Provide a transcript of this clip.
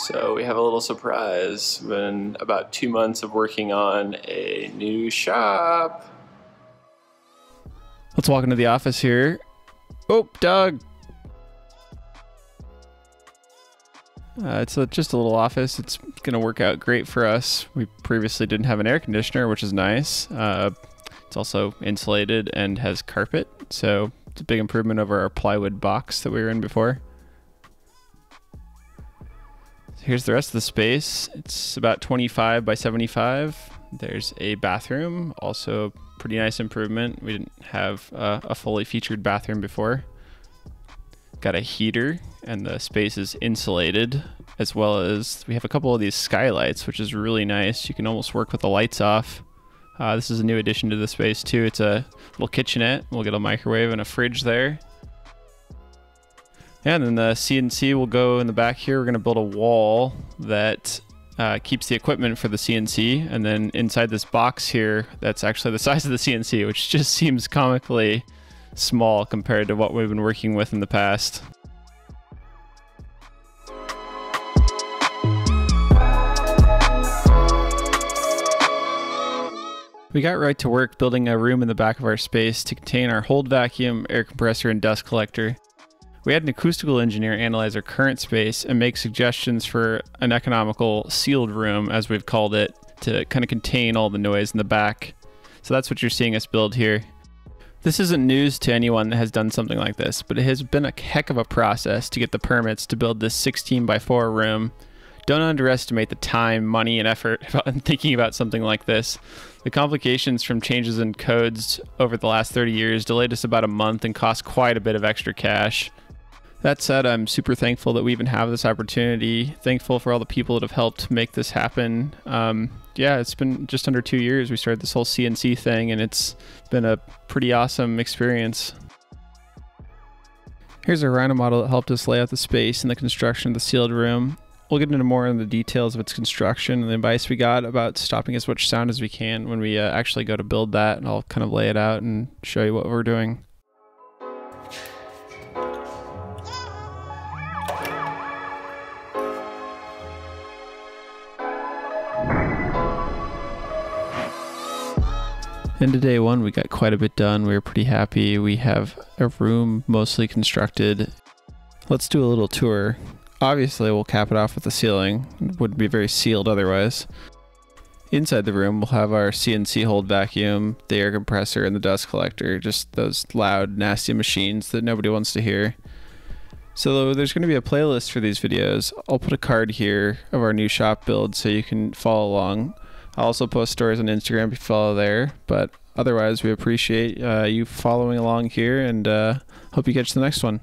So we have a little surprise. Been about 2 months of working on a new shop. Let's walk into the office here. Oh, Doug. It's just a little office. It's going to work out great for us. We previously didn't have an air conditioner, which is nice. It's also insulated and has carpet, so it's a big improvement over our plywood box that we were in before. Here's the rest of the space. It's about 25 by 75. There's a bathroom, also a pretty nice improvement. We didn't have a fully featured bathroom before. Got a heater, and the space is insulated, as well as we have a couple of these skylights, which is really nice. You can almost work with the lights off. This is a new addition to the space too. It's a little kitchenette. We'll get a microwave and a fridge there. And then the CNC will go in the back here. We're going to build a wall that keeps the equipment for the CNC. And then inside this box here, that's actually the size of the CNC, which just seems comically small compared to what we've been working with in the past. We got right to work building a room in the back of our space to contain our hold vacuum, air compressor, and dust collector. We had an acoustical engineer analyze our current space and make suggestions for an economical sealed room, as we've called it, to kind of contain all the noise in the back. So that's what you're seeing us build here. This isn't news to anyone that has done something like this, but it has been a heck of a process to get the permits to build this 16 by 4 room. Don't underestimate the time, money, and effort in thinking about something like this. The complications from changes in codes over the last 30 years delayed us about a month and cost quite a bit of extra cash. That said, I'm super thankful that we even have this opportunity. Thankful for all the people that have helped make this happen. Yeah, it's been just under 2 years we started this whole CNC thing, and it's been a pretty awesome experience. Here's a Rhino model that helped us lay out the space and the construction of the sealed room. We'll get into more on the details of its construction and the advice we got about stopping as much sound as we can when we actually go to build that, and I'll kind of lay it out and show you what we're doing. Into day one, we got quite a bit done. We were pretty happy. We have a room mostly constructed. Let's do a little tour. Obviously, we'll cap it off with the ceiling. It wouldn't be very sealed otherwise. Inside the room, we'll have our CNC hold vacuum, the air compressor, and the dust collector. Just those loud, nasty machines that nobody wants to hear. So there's going to be a playlist for these videos. I'll put a card here of our new shop build so you can follow along. I'll also post stories on Instagram if you follow there, but otherwise we appreciate you following along here, and hope you catch the next one.